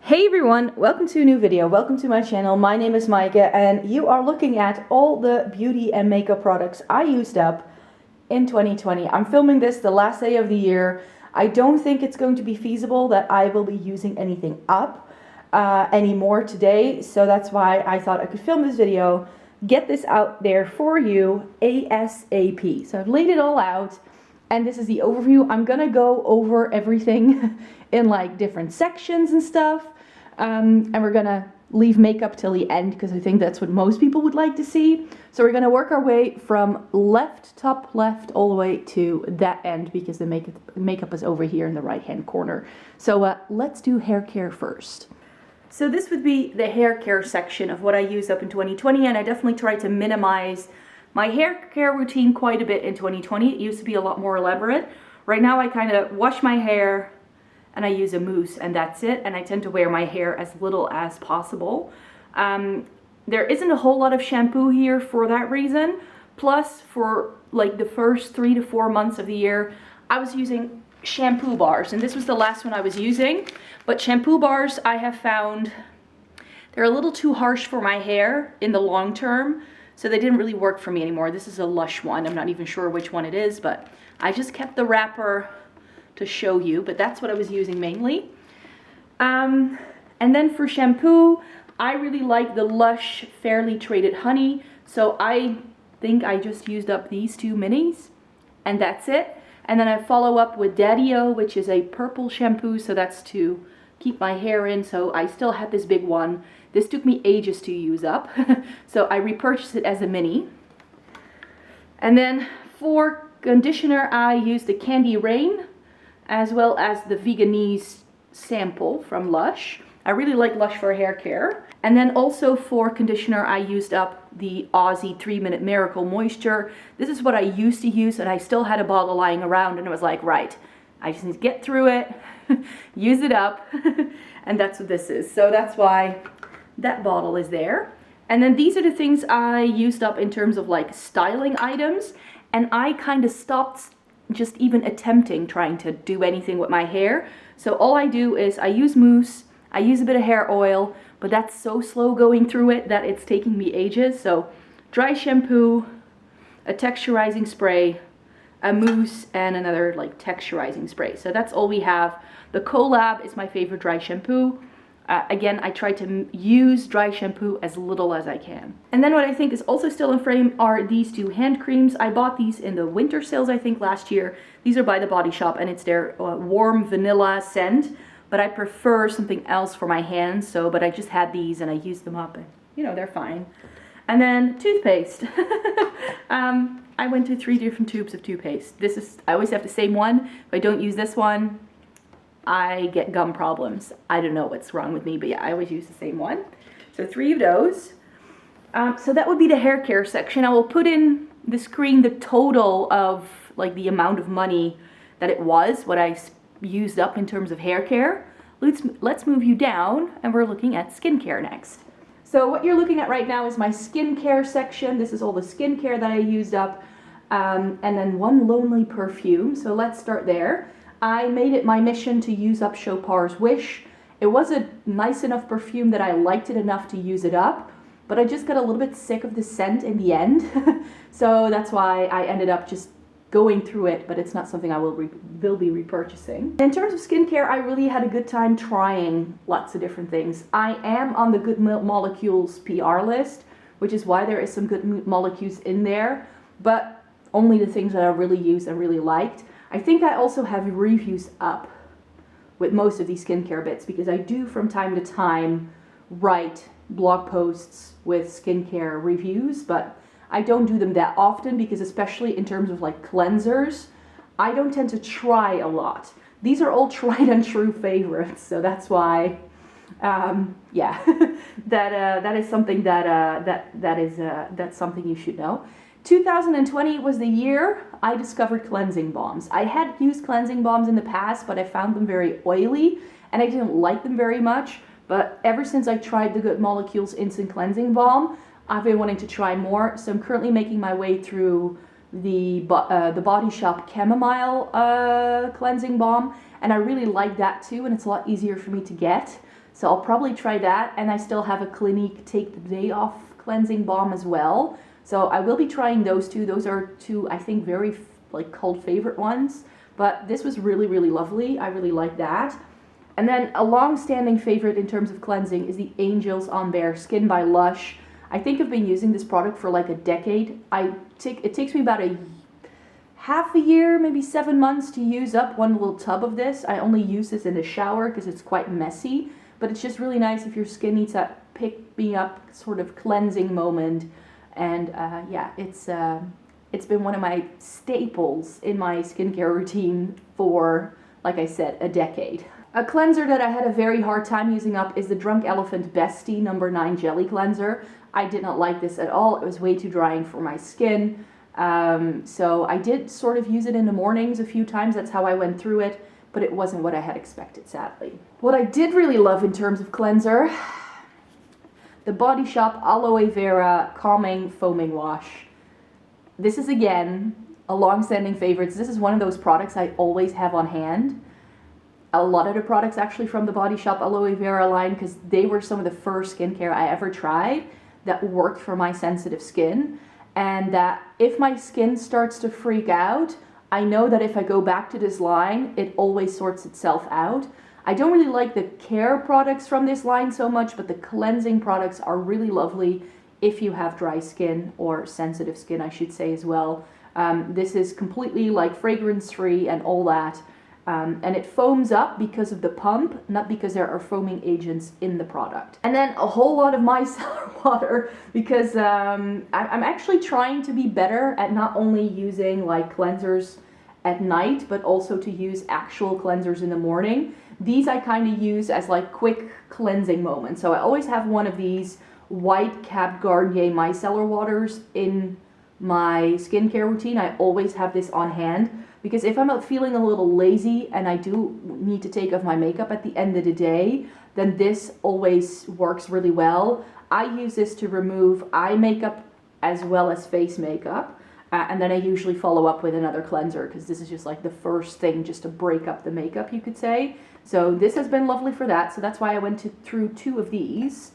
Hey everyone, welcome to a new video. Welcome to my channel. My name is Maaike and you are looking at all the beauty and makeup products I used up in 2020. I'm filming this the last day of the year. I don't think it's going to be feasible that I will be using anything up anymore today, so that's why I thought I could film this video, get this out there for you ASAP. So I've laid it all out and this is the overview. I'm gonna go over everything in like different sections and stuff. And we're gonna leave makeup till the end because I think that's what most people would like to see. So we're gonna work our way from top left all the way to that end because the makeup is over here in the right hand corner. So let's do hair care first. So this would be the hair care section of what I used up in 2020, and I definitely tried to minimize my hair care routine quite a bit in 2020. It used to be a lot more elaborate. Right now I kind of wash my hair and I use a mousse and that's it, and I tend to wear my hair as little as possible. There isn't a whole lot of shampoo here for that reason. Plus, for like the first 3 to 4 months of the year, I was using shampoo bars, and this was the last one I was using. But shampoo bars, I have found they're a little too harsh for my hair in the long term, so they didn't really work for me anymore. This is a Lush one. I'm not even sure which one it is, but I just kept the wrapper to show you, but that's what I was using mainly. And then for shampoo, I really like the Lush Fairly Traded Honey, so I think I just used up these 2 minis, and that's it. And then I follow up with Daddy-O, which is a purple shampoo, so that's to keep my hair in, so I still had this big one. This took me ages to use up, so I repurchased it as a mini. And then for conditioner, I used the Candy Rain, as well as the Veganese sample from Lush. I really like Lush for hair care. And then also for conditioner, I used up the Aussie 3-Minute Miracle Moisture. This is what I used to use, and I still had a bottle lying around, and I was like, right, I just need to get through it, use it up, and that's what this is. So that's why that bottle is there. And then these are the things I used up in terms of like styling items, and I kind of stopped just even attempting trying to do anything with my hair. So all I do is I use mousse, I use a bit of hair oil, but that's so slow going through it that it's taking me ages. So dry shampoo, a texturizing spray, a mousse, and another like texturizing spray. So that's all we have. The Collab is my favorite dry shampoo. Again, I try to use dry shampoo as little as I can. And then what I think is also still in frame are these 2 hand creams. I bought these in the winter sales, I think, last year. These are by The Body Shop, and it's their warm vanilla scent. But I prefer something else for my hands, so, but I just had these and I used them up, and you know, they're fine. And then toothpaste. I went through 3 different tubes of toothpaste. I always have the same one. If I don't use this one, I get gum problems. I don't know what's wrong with me, but yeah, I always use the same one. So 3 of those. So that would be the hair care section. I will put in the screen the total of like the amount of money that it was, what I used up in terms of hair care. Let's move you down, and we're looking at skincare next. So what you're looking at right now is my skincare section. This is all the skincare that I used up, and then one lonely perfume. So let's start there. I made it my mission to use up Chopar's Wish. It was a nice enough perfume that I liked it enough to use it up, but I just got a little bit sick of the scent in the end. So that's why I ended up just going through it, but it's not something I will be repurchasing. In terms of skincare, I really had a good time trying lots of different things. I am on the Good Molecules PR list, which is why there is some good molecules in there, but only the things that I really used and really liked. I think I also have reviews up with most of these skincare bits because I do from time to time write blog posts with skincare reviews, but I don't do them that often because, especially in terms of like cleansers, I don't tend to try a lot. These are all tried and true favorites, so that's why, yeah, that is something that's something you should know. 2020 was the year I discovered cleansing balms. I had used cleansing balms in the past, but I found them very oily and I didn't like them very much. But ever since I tried the Good Molecules Instant Cleansing Balm, I've been wanting to try more. So I'm currently making my way through the Body Shop Chamomile Cleansing Balm, and I really like that too, and it's a lot easier for me to get. So I'll probably try that, and I still have a Clinique Take the Day Off cleansing balm as well. So I will be trying those two. Those are two, I think, very like cult favorite ones. But this was really, really lovely. I really like that. And then a long-standing favorite in terms of cleansing is the Angels on Bare Skin by Lush. I think I've been using this product for like a decade. It takes me about half a year, maybe 7 months to use up one little tub of this. I only use this in the shower because it's quite messy. But it's just really nice if your skin needs that pick-me-up sort of cleansing moment. And yeah, it's been one of my staples in my skincare routine for, like I said, a decade. A cleanser that I had a very hard time using up is the Drunk Elephant Bestie No. 9 Jelly Cleanser. I did not like this at all. It was way too drying for my skin. So I did sort of use it in the mornings a few times. That's how I went through it. But it wasn't what I had expected, sadly. What I did really love in terms of cleanser, the Body Shop Aloe Vera Calming Foaming Wash. This is, again, a long-standing favorite. This is one of those products I always have on hand. A lot of the products actually from the Body Shop Aloe Vera line, because they were some of the first skincare I ever tried that worked for my sensitive skin. And that if my skin starts to freak out, I know that if I go back to this line, it always sorts itself out. I don't really like the care products from this line so much, but the cleansing products are really lovely if you have dry skin, or sensitive skin, I should say as well. This is completely like fragrance-free and all that. And it foams up because of the pump, not because there are foaming agents in the product. And then a whole lot of micellar water, because I'm actually trying to be better at not only using like cleansers at night, but also to use actual cleansers in the morning. These I kind of use as like quick cleansing moments. So I always have one of these white capped Garnier micellar waters in my skincare routine. I always have this on hand, because if I'm feeling a little lazy and I do need to take off my makeup at the end of the day, then this always works really well. I use this to remove eye makeup as well as face makeup. And then I usually follow up with another cleanser, because this is just like the first thing just to break up the makeup, you could say. So this has been lovely for that. So that's why I went through two of these.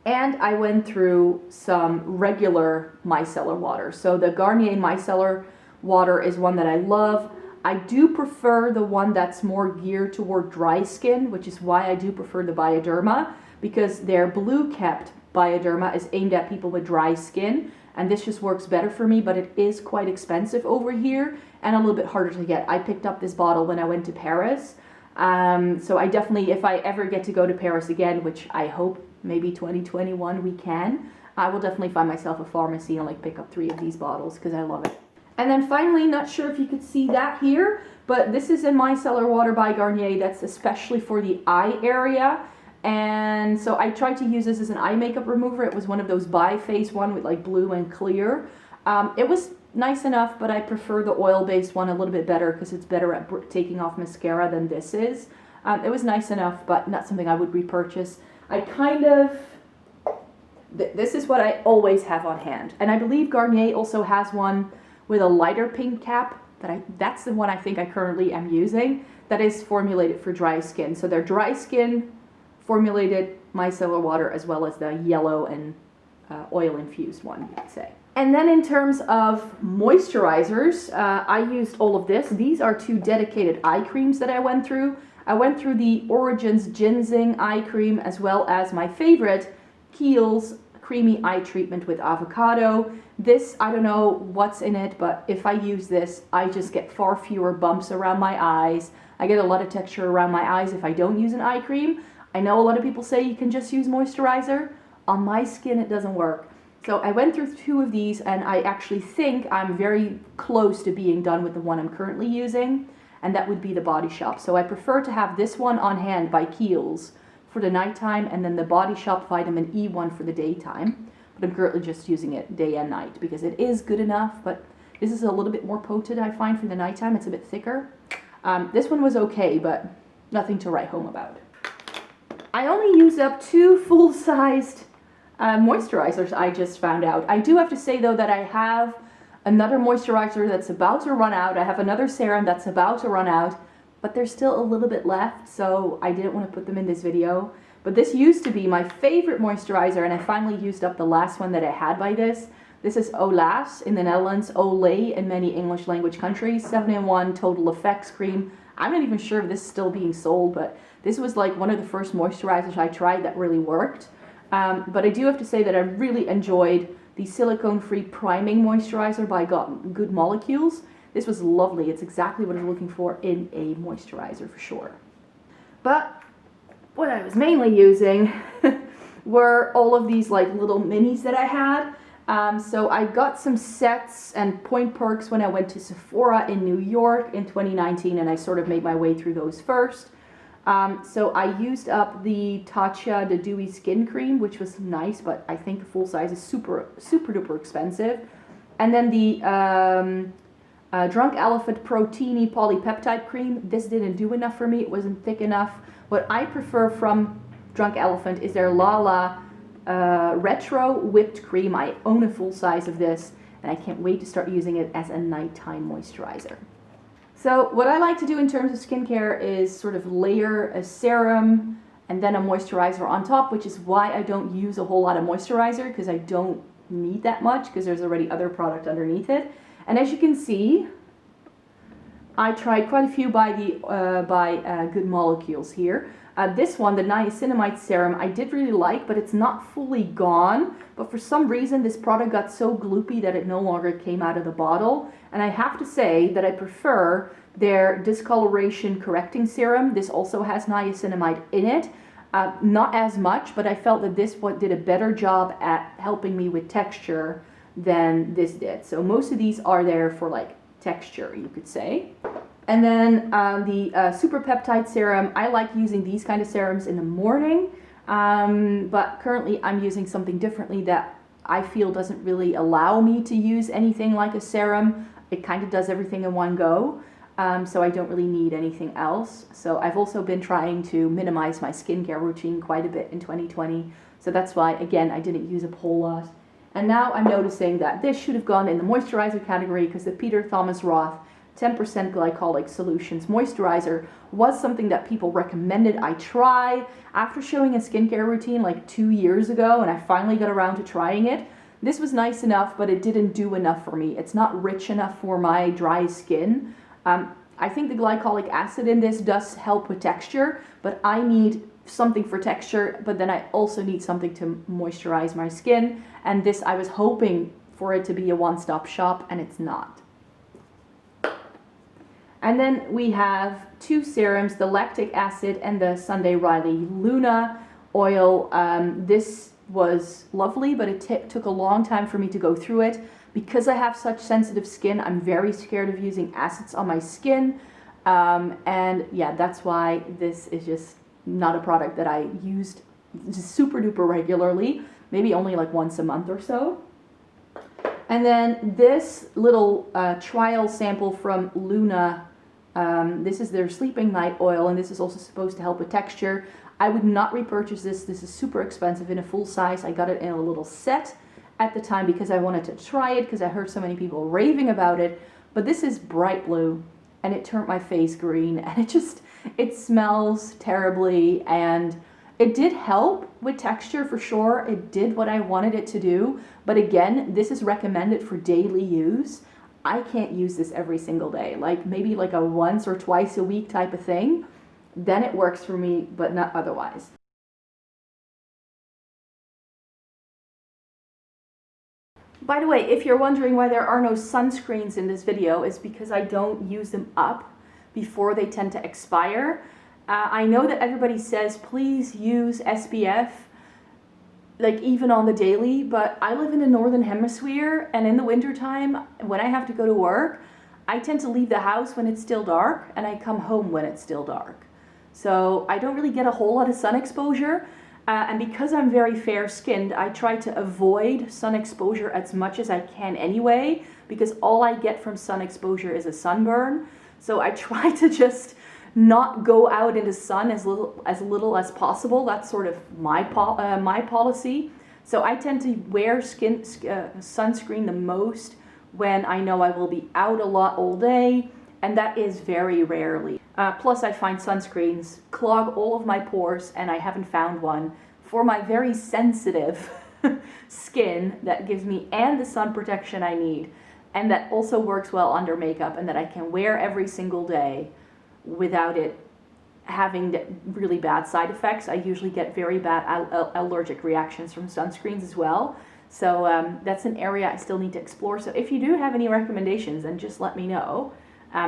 And I went through some regular micellar water. So the Garnier micellar water is one that I love. I do prefer the one that's more geared toward dry skin, which is why I do prefer the Bioderma, because their blue capped Bioderma is aimed at people with dry skin, and this just works better for me, but it is quite expensive over here and a little bit harder to get. I picked up this bottle when I went to Paris, so I definitely, if I ever get to go to Paris again, which I hope maybe 2021 we can, I will definitely find myself a pharmacy and like pick up 3 of these bottles, because I love it. And then finally, not sure if you could see that here, but this is a micellar water by Garnier that's especially for the eye area. And so I tried to use this as an eye makeup remover. It was one of those bi-face one with like blue and clear. It was nice enough, but I prefer the oil-based one a little bit better, because it's better at taking off mascara than this is. It was nice enough, but not something I would repurchase. This is what I always have on hand. And I believe Garnier also has one with a lighter pink cap. That's the one I think I currently am using, that is formulated for dry skin. So they're dry skin formulated micellar water, as well as the yellow and oil infused one, you could say. And then in terms of moisturizers, I used all of this. These are 2 dedicated eye creams that I went through. I went through the Origins Ginseng eye cream, as well as my favorite, Kiehl's Creamy Eye Treatment with Avocado. This, I don't know what's in it, but if I use this, I just get far fewer bumps around my eyes. I get a lot of texture around my eyes if I don't use an eye cream. I know a lot of people say you can just use moisturizer. On my skin, it doesn't work. So I went through 2 of these, and I actually think I'm very close to being done with the one I'm currently using, and that would be the Body Shop. So I prefer to have this one on hand by Kiehl's for the nighttime, and then the Body Shop Vitamin E one for the daytime. But I'm currently just using it day and night, because it is good enough, but this is a little bit more potent, I find, for the nighttime. It's a bit thicker. This one was okay, but nothing to write home about. I only used up 2 full-sized moisturizers, I just found out. I do have to say, though, that I have another moisturizer that's about to run out. I have another serum that's about to run out, but there's still a little bit left, so I didn't want to put them in this video. But this used to be my favorite moisturizer, and I finally used up the last one that I had by this. This is Ola's in the Netherlands, Olay in many English language countries, 7-in-1 Total Effects Cream. I'm not even sure if this is still being sold, but this was like one of the first moisturizers I tried that really worked. But I do have to say that I really enjoyed the silicone-free priming moisturizer by Good Molecules. This was lovely. It's exactly what I was looking for in a moisturizer for sure. But what I was mainly using were all of these like little minis that I had. So I got some sets and point perks when I went to Sephora in New York in 2019, and I sort of made my way through those first. So I used up the Tatcha the Dewy Skin Cream, which was nice, but I think the full size is super duper expensive. And then the Drunk Elephant Proteiny Polypeptide Cream. This didn't do enough for me. It wasn't thick enough. What I prefer from Drunk Elephant is their Lala Retro Whipped Cream. I own a full size of this, and I can't wait to start using it as a nighttime moisturizer. So what I like to do in terms of skincare is sort of layer a serum and then a moisturizer on top, which is why I don't use a whole lot of moisturizer, because I don't need that much because there's already other product underneath it. And as you can see, I tried quite a few by Good Molecules here. This one, the Niacinamide Serum, I did really like, but it's not fully gone. But for some reason, this product got so gloopy that it no longer came out of the bottle. And I have to say that I prefer their Discoloration Correcting Serum. This also has niacinamide in it. Not as much, but I felt that this one did a better job at helping me with texture than this did. So most of these are there for like texture, you could say. And then the Super Peptide Serum, I like using these kind of serums in the morning, but currently I'm using something differently that I feel doesn't really allow me to use anything like a serum. It kind of does everything in one go, so I don't really need anything else. So I've also been trying to minimize my skincare routine quite a bit in 2020, so that's why, again, I didn't use a whole lot. And now I'm noticing that this should have gone in the moisturizer category, because the Peter Thomas Roth 10% Glycolic Solutions Moisturizer was something that people recommended I try after showing a skincare routine like 2 years ago, and I finally got around to trying it. This was nice enough, but it didn't do enough for me. It's not rich enough for my dry skin. I think the glycolic acid in this does help with texture, but I need something for texture, but then I also need something to moisturize my skin, and this, I was hoping for it to be a one-stop shop, and it's not. And then we have two serums, the lactic acid and the Sunday Riley Luna oil. This was lovely, but it took a long time for me to go through it. Because I have such sensitive skin, I'm very scared of using acids on my skin. And yeah, that's why this is just not a product that I used just super duper regularly, maybe only like once a month or so. And then this little trial sample from Luna, this is their Sleeping Night oil, and this is also supposed to help with texture. I would not repurchase this. This is super expensive in a full size. I got it in a little set at the time because I wanted to try it, because I heard so many people raving about it. But this is bright blue, and it turned my face green, and it smells terribly, and it did help with texture for sure. It did what I wanted it to do, but again, this is recommended for daily use. I can't use this every single day, like maybe like a once or twice a week type of thing. Then it works for me, but not otherwise. By the way, if you're wondering why there are no sunscreens in this video, it's because I don't use them up before they tend to expire. I know that everybody says please use SPF, like even on the daily, but I live in the northern hemisphere, and in the wintertime when I have to go to work, I tend to leave the house when it's still dark, and I come home when it's still dark. So I don't really get a whole lot of sun exposure. And because I'm very fair-skinned, I try to avoid sun exposure as much as I can anyway, because all I get from sun exposure is a sunburn. So I try to just not go out in the sun as little as possible. That's sort of my policy. So I tend to wear sunscreen the most when I know I will be out a lot all day, and that is very rarely. Plus I find sunscreens clog all of my pores, and I haven't found one for my very sensitive skin that gives me and the sun protection I need, and that also works well under makeup, and that I can wear every single day without it having really bad side effects. I usually get very bad allergic reactions from sunscreens as well. So that's an area I still need to explore. So if you do have any recommendations, then just let me know,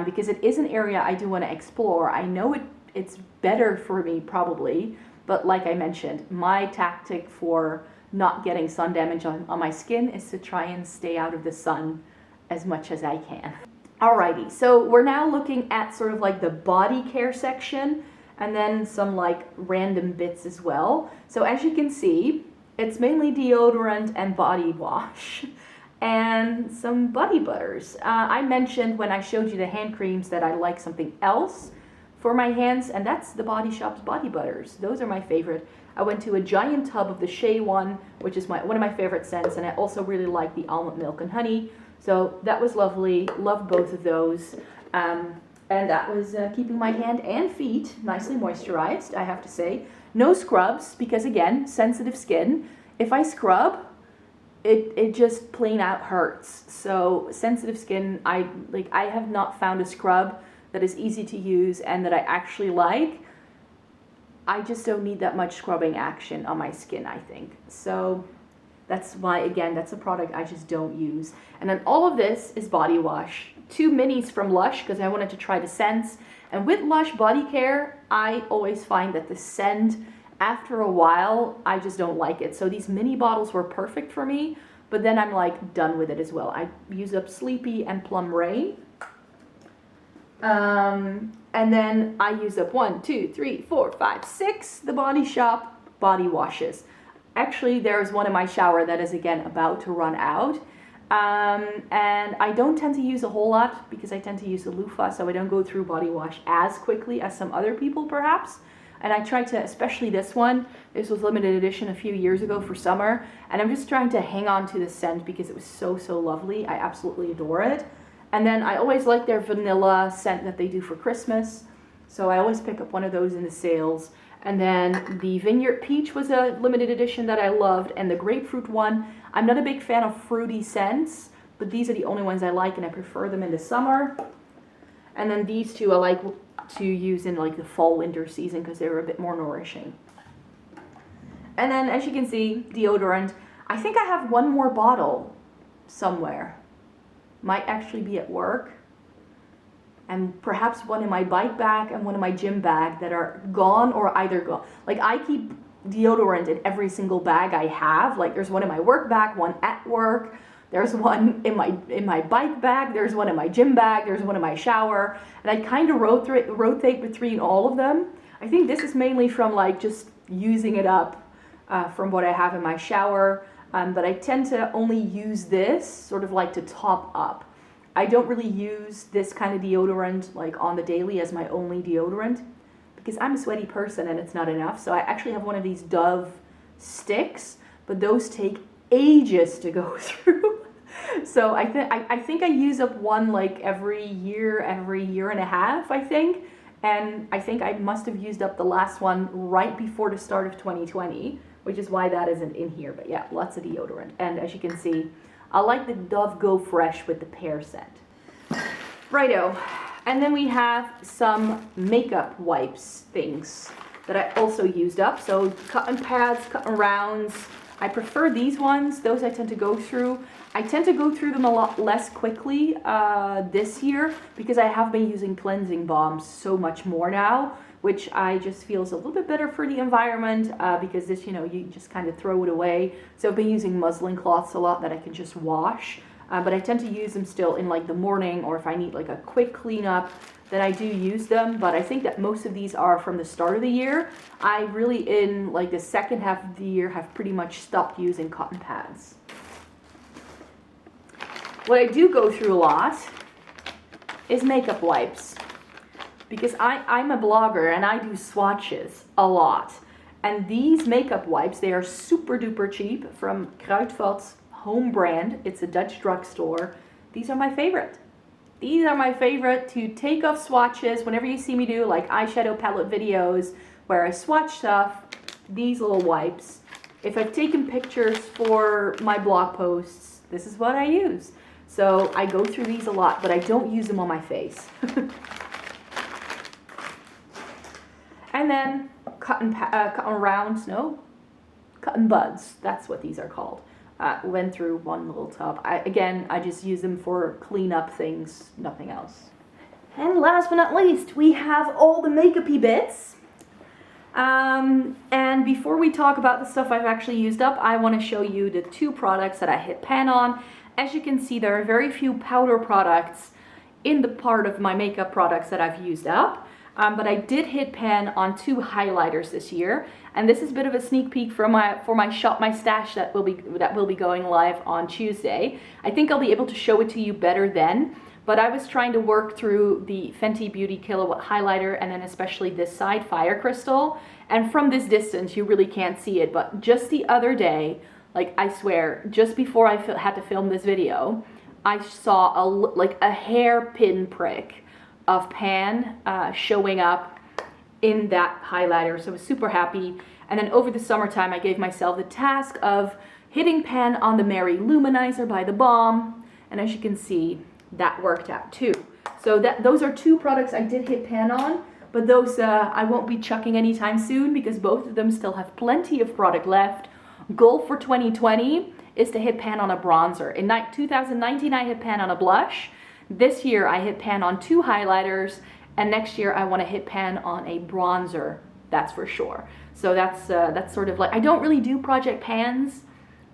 because it is an area I do want to explore. I know it's better for me probably, but like I mentioned, my tactic for not getting sun damage on my skin is to try and stay out of the sun as much as I can. Alrighty, so we're now looking at sort of like the body care section, and then some like random bits as well. So as you can see, it's mainly deodorant and body wash and some body butters. I mentioned when I showed you the hand creams that I like something else for my hands, and that's the Body Shop's body butters. Those are my favorite. I went to a giant tub of the Shea one, which is one of my favorite scents, and I also really like the almond milk and honey. So that was lovely. Loved both of those. And that was keeping my hand and feet nicely moisturized, I have to say. No scrubs, because again, sensitive skin. If I scrub, it just plain out hurts. So sensitive skin, I have not found a scrub that is easy to use and that I actually like. I just don't need that much scrubbing action on my skin, I think. So that's why, again, that's a product I just don't use. And then all of this is body wash. 2 minis from Lush, because I wanted to try the scents. And with Lush body care, I always find that the scent, after a while, I just don't like it. So these mini bottles were perfect for me, but then I'm like done with it as well. I use up Sleepy and Plum Rain. And then I use up 1, 2, 3, 4, 5, 6, the Body Shop body washes. Actually, there's one in my shower that is, again, about to run out. And I don't tend to use a whole lot because I tend to use a loofah, so I don't go through body wash as quickly as some other people, perhaps. And I try to, especially this one, this was limited edition a few years ago for summer, and I'm just trying to hang on to the scent because it was so, so lovely. I absolutely adore it. And then I always like their vanilla scent that they do for Christmas, so I always pick up one of those in the sales. And then the Vineyard Peach was a limited edition that I loved, and the Grapefruit one, I'm not a big fan of fruity scents, but these are the only ones I like, and I prefer them in the summer. And then these two I like to use in like the fall winter season because they're a bit more nourishing. And then, as you can see, deodorant. I think I have one more bottle somewhere. Might actually be at work. And perhaps one in my bike bag and one in my gym bag that are gone or either gone. Like, I keep deodorant in every single bag I have. Like, there's one in my work bag, one at work. There's one in my bike bag. There's one in my gym bag. There's one in my shower. And I kind of rotate between all of them. I think this is mainly from like just using it up from what I have in my shower. But I tend to only use this sort of like to top up. I don't really use this kind of deodorant like on the daily as my only deodorant because I'm a sweaty person and it's not enough. So I actually have one of these Dove sticks, but those take ages to go through. So I think I use up one like every year and a half, I think. And I think I must have used up the last one right before the start of 2020, which is why that isn't in here. But yeah, lots of deodorant. And as you can see, I like the Dove Go Fresh with the pear scent. Righto. And then we have some makeup wipes things that I also used up. So cotton pads, cotton rounds. I prefer these ones. Those I tend to go through. I tend to go through them a lot less quickly this year because I have been using cleansing balms so much more now, which I just feel is a little bit better for the environment because this, you just kind of throw it away. So I've been using muslin cloths a lot that I can just wash, but I tend to use them still in like the morning, or if I need like a quick cleanup, then I do use them. But I think that most of these are from the start of the year. I really, in like the second half of the year, have pretty much stopped using cotton pads. What I do go through a lot is makeup wipes. Because I'm a blogger and I do swatches a lot. And these makeup wipes, they are super duper cheap from Kruidvat's home brand. It's a Dutch drugstore. These are my favorite. These are my favorite to take off swatches. Whenever you see me do like eyeshadow palette videos where I swatch stuff, these little wipes. If I've taken pictures for my blog posts, this is what I use. So I go through these a lot, but I don't use them on my face. And then cotton buds, that's what these are called. Went through one little tub. I just use them for cleanup things, nothing else. And last but not least, we have all the makeup-y bits. And before we talk about the stuff I've actually used up, I want to show you the 2 products that I hit pan on. As you can see, there are very few powder products in the part of my makeup products that I've used up. But I did hit pan on 2 highlighters this year, and this is a bit of a sneak peek for my Shop My Stash that will be going live on Tuesday. I think I'll be able to show it to you better then, but I was trying to work through the Fenty Beauty Kilowatt highlighter and then especially this side Fire Crystal, and from this distance you really can't see it, but just the other day, like I swear, just before I had to film this video, I saw a hairpin prick of pan showing up in that highlighter, so I was super happy. And then over the summertime I gave myself the task of hitting pan on the Mary Luminizer by the Balm, and as you can see, that worked out too. So those are 2 products I did hit pan on, but those I won't be chucking anytime soon because both of them still have plenty of product left. Goal for 2020 is to hit pan on a bronzer. In 2019 I hit pan on a blush. This year I hit pan on 2 highlighters, and next year I want to hit pan on a bronzer, that's for sure. So that's sort of like, I don't really do project pans,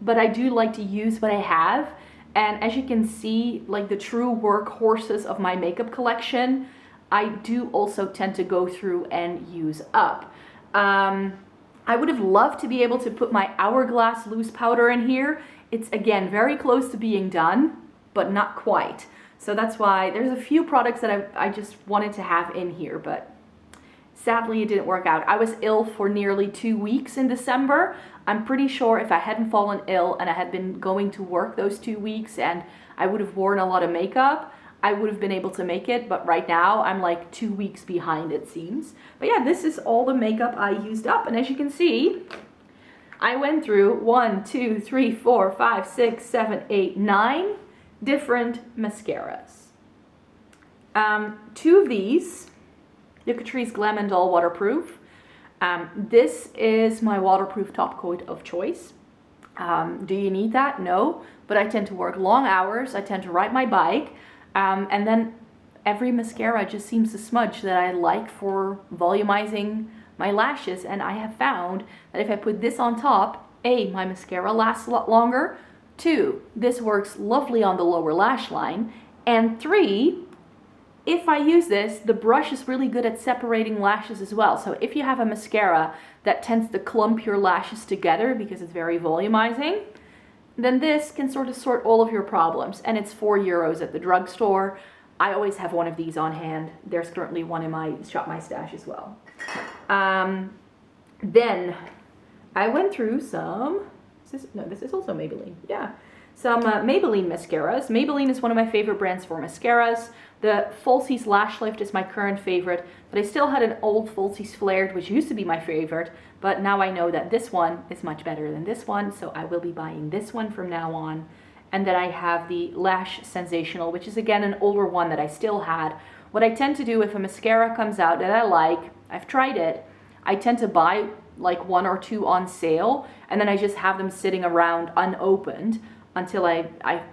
but I do like to use what I have. And as you can see, like the true workhorses of my makeup collection, I do also tend to go through and use up. I would have loved to be able to put my Hourglass loose powder in here. It's again very close to being done, but not quite. So that's why there's a few products that I just wanted to have in here, but sadly it didn't work out. I was ill for nearly 2 weeks in December. I'm pretty sure if I hadn't fallen ill and I had been going to work those 2 weeks and I would have worn a lot of makeup, I would have been able to make it, but right now I'm like 2 weeks behind, it seems. But yeah, this is all the makeup I used up, and as you can see, I went through 1, 2, 3, 4, 5, 6, 7, 8, 9 different mascaras. 2 of these, the Catrice Glam and Doll Waterproof. This is my waterproof top coat of choice. Do you need that? No, but I tend to work long hours, I tend to ride my bike, and then every mascara just seems to smudge that I like for volumizing my lashes, and I have found that if I put this on top, A, my mascara lasts a lot longer, 2, this works lovely on the lower lash line, and 3, if I use this, the brush is really good at separating lashes as well. So if you have a mascara that tends to clump your lashes together because it's very volumizing, then this can sort of sort all of your problems, and it's €4 at the drugstore. I always have one of these on hand. There's currently one in my Shop My Stash as well. Then I went through some, this is also Maybelline, yeah. Some Maybelline mascaras. Maybelline is one of my favorite brands for mascaras. The Falsies Lash Lift is my current favorite, but I still had an old Falsies Flared, which used to be my favorite, but now I know that this one is much better than this one, so I will be buying this one from now on. And then I have the Lash Sensational, which is again an older one that I still had. What I tend to do if a mascara comes out that I like, I've tried it, I tend to buy like 1 or 2 on sale, and then I just have them sitting around unopened until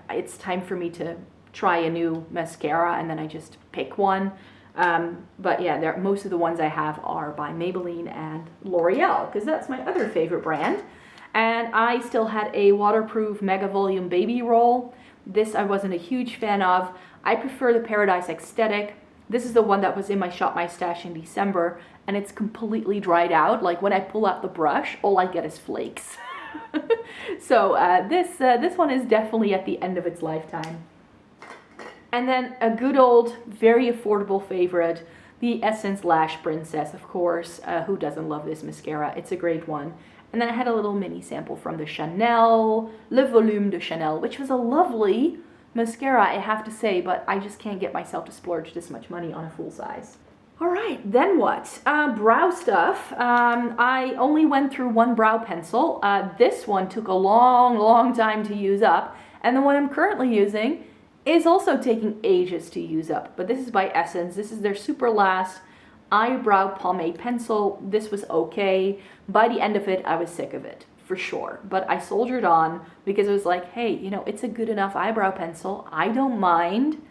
it's time for me to try a new mascara, and then I just pick one. But yeah, most of the ones I have are by Maybelline and L'Oreal, because that's my other favorite brand. And I still had a waterproof Mega Volume Baby Roll. This I wasn't a huge fan of. I prefer the Paradise Aesthetic. This is the one that was in my Shop My Stash in December, and it's completely dried out. Like when I pull out the brush, all I get is flakes. So this one is definitely at the end of its lifetime. And then a good old, very affordable favorite, the Essence Lash Princess, of course. Who doesn't love this mascara? It's a great one. And then I had a little mini sample from the Chanel, Le Volume de Chanel, which was a lovely mascara, I have to say, but I just can't get myself to splurge this much money on a full size. All right, then what? Brow stuff. I only went through one brow pencil. This one took a long time to use up, and the one I'm currently using is also taking ages to use up, but this is by Essence. This is their Super Last Eyebrow Pomade Pencil. This was okay. By the end of it, I was sick of it, for sure, but I soldiered on because it was like, hey, you know, it's a good enough eyebrow pencil. I don't mind.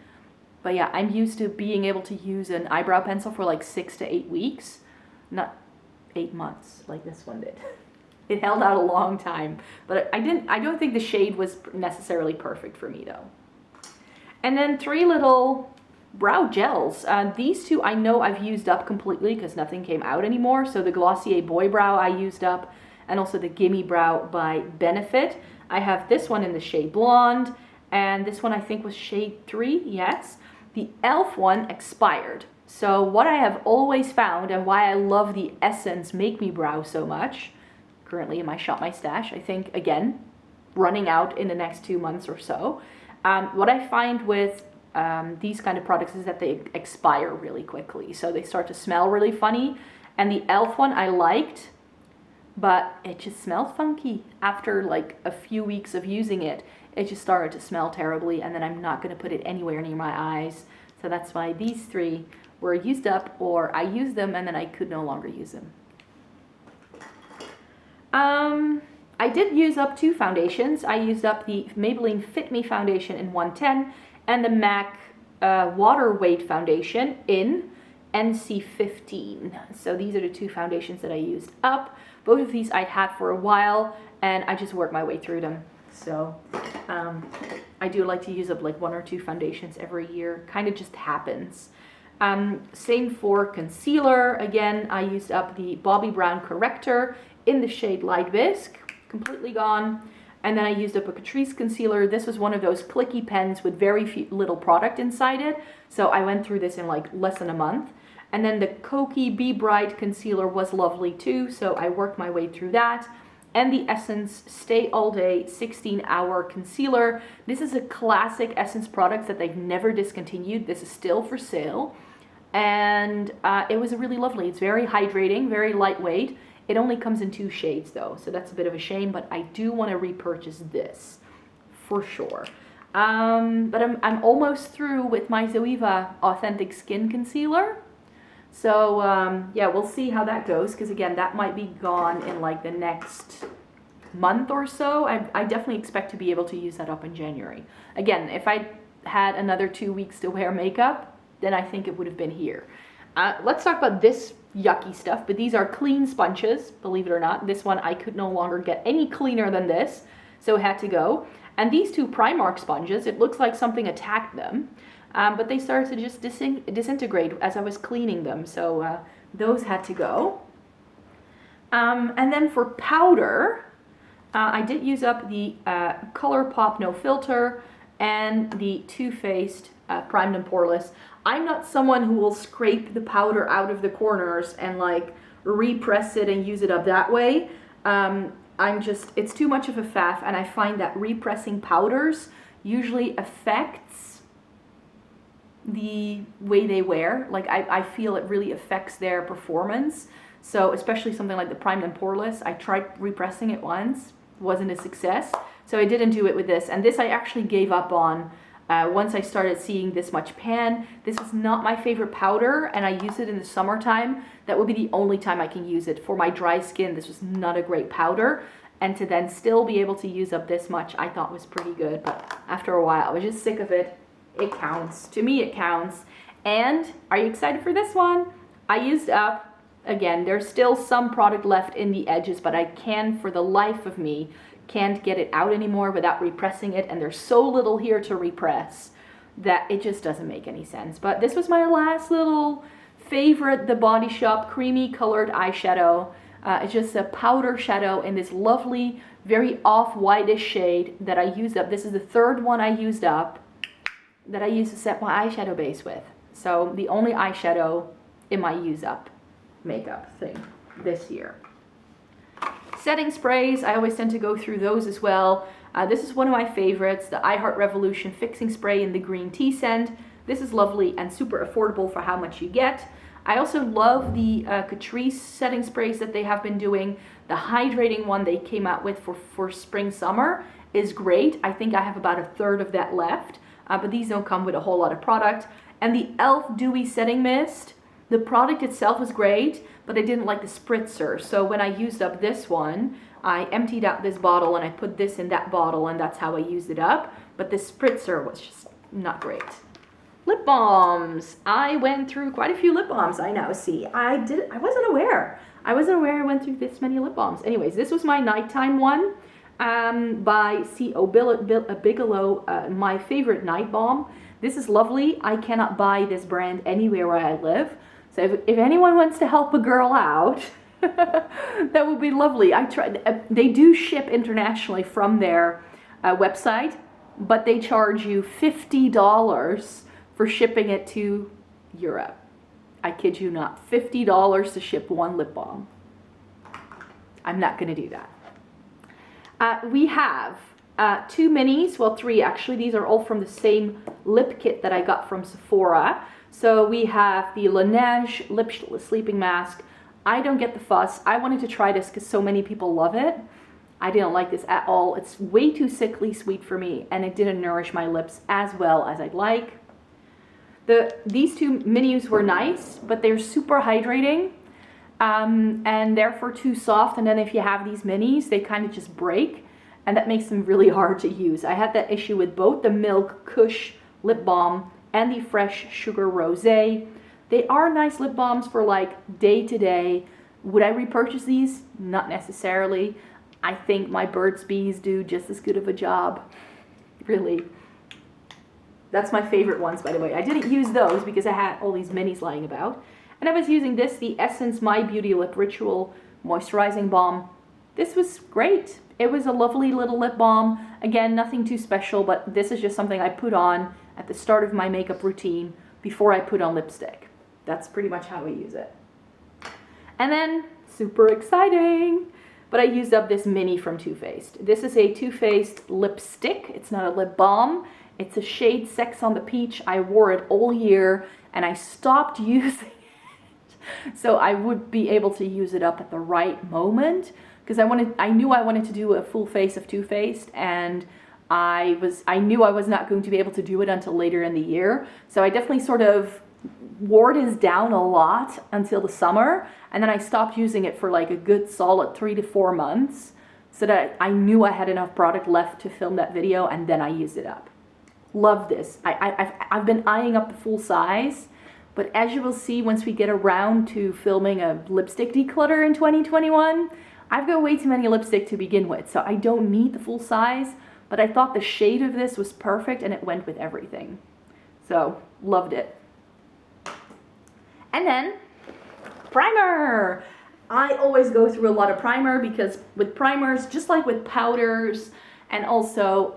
But yeah, I'm used to being able to use an eyebrow pencil for like 6 to 8 weeks, not 8 months like this one did. It held out a long time, but I don't think the shade was necessarily perfect for me though. And then 3 little brow gels. These 2 I know I've used up completely because nothing came out anymore. So the Glossier Boy Brow I used up, and also the Gimme Brow by Benefit. I have this one in the shade Blonde, and this one I think was shade 3, yes. The e.l.f. one expired. So what I have always found, and why I love the Essence Make Me Brow so much, currently in my Shop My Stash, I think, again, running out in the next 2 months or so. What I find with these kind of products is that they expire really quickly. So they start to smell really funny. And the e.l.f. one I liked, but it just smelled funky. After like a few weeks of using it, it just started to smell terribly, and then I'm not going to put it anywhere near my eyes. So that's why these 3 were used up, or I used them and then I could no longer use them. I did use up 2 foundations. I used up the Maybelline Fit Me foundation in 110 and the MAC Water Weight foundation in NC15. So these are the 2 foundations that I used up. Both of these I'd had for a while, and I just worked my way through them. So I do like to use up like 1 or 2 foundations every year. Kind of just happens. Same for concealer. Again, I used up the Bobbi Brown Corrector in the shade Light Bisque. Completely gone. And then I used up a Catrice concealer. This was one of those clicky pens with very little product inside it. So I went through this in like less than a month. And then the Kokie Be Bright concealer was lovely too. So I worked my way through that. And the Essence Stay All Day 16-Hour Concealer. This is a classic Essence product that they've never discontinued. This is still for sale. And it was really lovely. It's very hydrating, very lightweight. It only comes in 2 shades though, so that's a bit of a shame, but I do want to repurchase this for sure. But I'm almost through with my Zoeva Authentic Skin Concealer. So yeah, we'll see how that goes, because again, that might be gone in like the next month or so. I definitely expect to be able to use that up in January. Again, if I had another 2 weeks to wear makeup, then I think it would have been here. Let's talk about this yucky stuff, but these are clean sponges, believe it or not. This one I could no longer get any cleaner than this, so it had to go. And these 2 Primark sponges, it looks like something attacked them. But they started to just disintegrate as I was cleaning them, so those had to go. And then for powder, I did use up the ColourPop No Filter and the Too Faced Primed and Poreless. I'm not someone who will scrape the powder out of the corners and like repress it and use it up that way. It's too much of a faff, and I find that repressing powders usually affects the way they wear. Like I feel it really affects their performance. So especially something like the Primed and Poreless, I tried repressing it once, wasn't a success. So I didn't do it with this, and this I actually gave up on once I started seeing this much pan. This is not my favorite powder, and I use it in the summertime. That would be the only time I can use it. For my dry skin, this was not a great powder, and to then still be able to use up this much, I thought was pretty good. But after a while, I was just sick of it. It counts. To me, it counts. And are you excited for this one? I used up, again, there's still some product left in the edges, but I can, for the life of me, can't get it out anymore without repressing it, and there's so little here to repress that it just doesn't make any sense. But this was my last little favorite, the Body Shop Creamy Colored Eyeshadow. It's just a powder shadow in this lovely, very off-whitish shade that I used up. This is the 3rd one I used up that I used to set my eyeshadow base with. So the only eyeshadow in my use up makeup thing this year. Setting sprays, I always tend to go through those as well. This is one of my favorites, the I Heart Revolution Fixing Spray in the green tea scent. This is lovely and super affordable for how much you get. I also love the Catrice setting sprays that they have been doing. The hydrating one they came out with for spring summer is great. I think I have about a third of that left, but these don't come with a whole lot of product. And the e.l.f. Dewy Setting Mist, the product itself was great, but I didn't like the spritzer. So when I used up this one, I emptied out this bottle and I put this in that bottle, and that's how I used it up. But the spritzer was just not great. Lip balms. I went through quite a few lip balms, I now see. I wasn't aware. I went through this many lip balms. Anyways, this was my nighttime one by C.O. Bigelow, my favorite night balm. This is lovely. I cannot buy this brand anywhere where I live. So if anyone wants to help a girl out, that would be lovely. I tried. They do ship internationally from their website, but they charge you $50 for shipping it to Europe. I kid you not, $50 to ship one lip balm. I'm not going to do that. We have 2 minis, well 3 actually. These are all from the same lip kit that I got from Sephora. So we have the Laneige Lip Sleeping Mask. I don't get the fuss. I wanted to try this because so many people love it. I didn't like this at all. It's way too sickly sweet for me, and it didn't nourish my lips as well as I'd like. These 2 minis were nice, but they're super hydrating, and therefore too soft. And then if you have these minis, they kind of just break, and that makes them really hard to use. I had that issue with both the Milk Kush Lip Balm and the Fresh Sugar Rosé. They are nice lip balms for like day to day. Would I repurchase these? Not necessarily. I think my Burt's Bees do just as good of a job. Really. That's my favorite ones, by the way. I didn't use those because I had all these minis lying about. And I was using this, the Essence My Beauty Lip Ritual Moisturizing Balm. This was great. It was a lovely little lip balm. Again, nothing too special, but this is just something I put on at the start of my makeup routine before I put on lipstick. That's pretty much how I use it. And then, super exciting, but I used up this mini from Too Faced. This is a Too Faced lipstick. It's not a lip balm. It's a shade Sex on the Peach. I wore it all year and I stopped using it. So I would be able to use it up at the right moment, because I knew I wanted to do a full face of Too Faced, and I knew I was not going to be able to do it until later in the year. So I definitely sort of wore this down a lot until the summer, and then I stopped using it for like a good solid 3 to 4 months, so that I knew I had enough product left to film that video, and then I used it up. Love this. I've been eyeing up the full size, but as you will see once we get around to filming a lipstick declutter in 2021, I've got way too many lipstick to begin with, so I don't need the full size, but I thought the shade of this was perfect and it went with everything. So, loved it. And then, primer! I always go through a lot of primer because with primers, just like with powders and also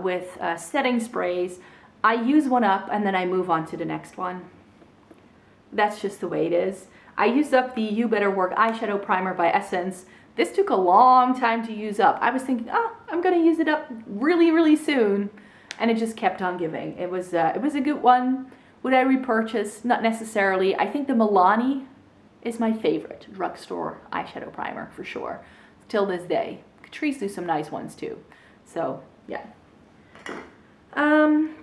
with setting sprays, I use one up and then I move on to the next one. That's just the way it is. I used up the You Better Work eyeshadow primer by Essence. This took a long time to use up. I was thinking, oh, I'm gonna use it up really, really soon. And it just kept on giving. It was a good one. Would I repurchase? Not necessarily. I think the Milani is my favorite drugstore eyeshadow primer for sure. Till this day. Catrice do some nice ones too. So, yeah.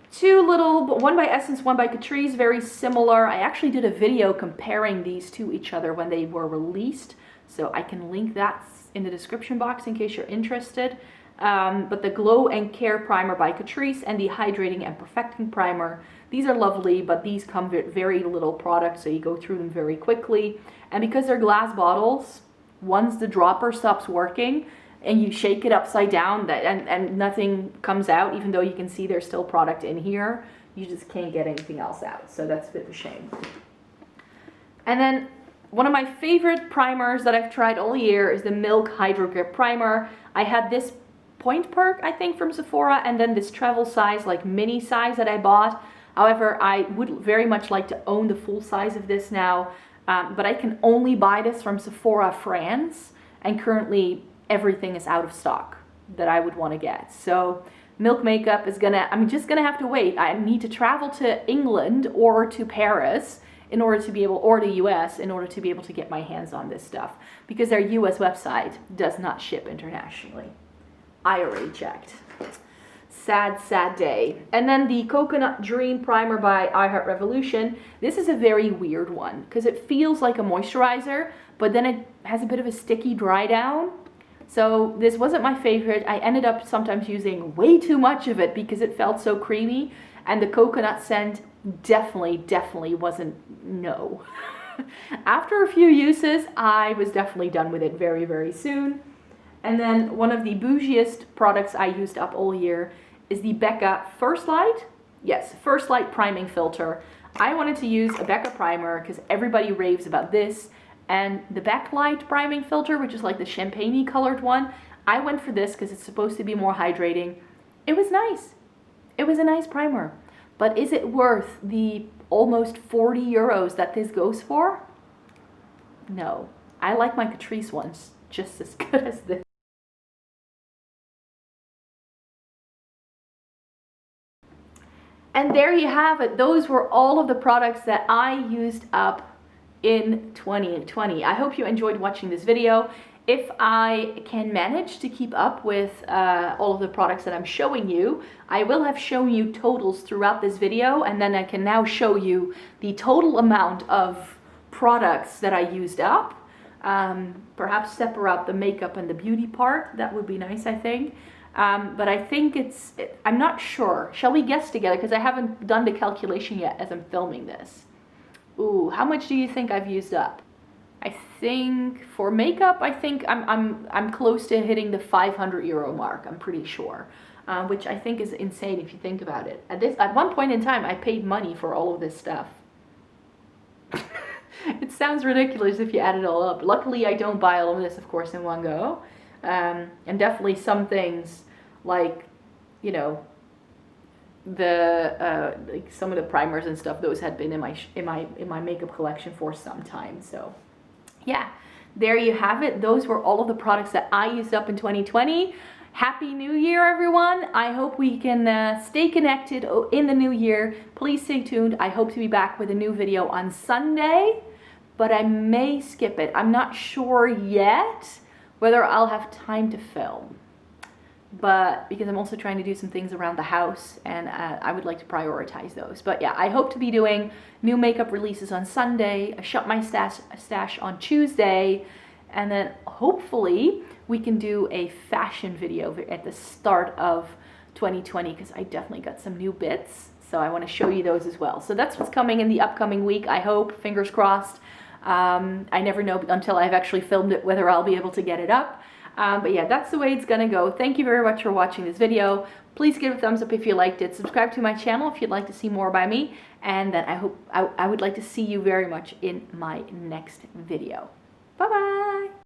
2 little, one by Essence, one by Catrice, very similar. I actually did a video comparing these to each other when they were released, so I can link that in the description box in case you're interested. But the Glow and Care Primer by Catrice and the Hydrating and Perfecting Primer, these are lovely, but these come with very little product, so you go through them very quickly. And because they're glass bottles, once the dropper stops working, and you shake it upside down and nothing comes out, even though you can see there's still product in here, you just can't get anything else out. So that's a bit of a shame. And then one of my favorite primers that I've tried all year is the Milk Hydro Grip Primer. I had this Point Perk, I think, from Sephora, and then this travel size, like mini size that I bought. However, I would very much like to own the full size of this now, but I can only buy this from Sephora France, and currently everything is out of stock that I would want to get. So Milk Makeup is I'm just gonna have to wait. I need to travel to England or to Paris in order to be able, or the US, in order to be able to get my hands on this stuff, because their US website does not ship internationally. I already checked. Sad, sad day. And then the Coconut Dream Primer by I Heart Revolution. This is a very weird one because it feels like a moisturizer, but then it has a bit of a sticky dry down. So this wasn't my favorite. I ended up sometimes using way too much of it because it felt so creamy, and the coconut scent definitely wasn't, no. After a few uses, I was definitely done with it very, very soon. And then one of the bougiest products I used up all year is the Becca First Light. Yes, First Light Priming Filter. I wanted to use a Becca primer because everybody raves about this. And the Backlight Priming Filter, which is like the champagne-y colored one, I went for this because it's supposed to be more hydrating. It was nice. It was a nice primer. But is it worth the almost 40 euros that this goes for? No. I like my Catrice ones just as good as this. And there you have it. Those were all of the products that I used up in 2020. I hope you enjoyed watching this video. If I can manage to keep up with all of the products that I'm showing you, I will have shown you totals throughout this video, and then I can now show you the total amount of products that I used up. Perhaps separate out the makeup and the beauty part. That would be nice, I think. But I think I'm not sure. Shall we guess together? Because I haven't done the calculation yet as I'm filming this. Ooh, how much do you think I've used up? I think for makeup, I think I'm close to hitting the 500 euro mark. I'm pretty sure, which I think is insane if you think about it. At one point in time, I paid money for all of this stuff. It sounds ridiculous if you add it all up. Luckily, I don't buy all of this, of course, in one go, and definitely some things like, you know, like some of the primers and stuff, those had been in my makeup collection for some time. So yeah, there you have it. Those were all of the products that I used up in 2020. Happy New Year, everyone. I hope we can stay connected in the new year. Please stay tuned. I hope to be back with a new video on Sunday, but I may skip it. I'm not sure yet whether I'll have time to film, but because I'm also trying to do some things around the house, and I would like to prioritize those. But yeah, I hope to be doing new makeup releases on Sunday, a Shop My Stash on Tuesday, and then hopefully we can do a fashion video at the start of 2020, because I definitely got some new bits, so I want to show you those as well. So that's what's coming in the upcoming week, I hope, fingers crossed. I never know until I've actually filmed it whether I'll be able to get it up. But yeah, that's the way it's gonna go. Thank you very much for watching this video. Please give it a thumbs up if you liked it. Subscribe to my channel if you'd like to see more by me. And then I would like to see you very much in my next video. Bye-bye.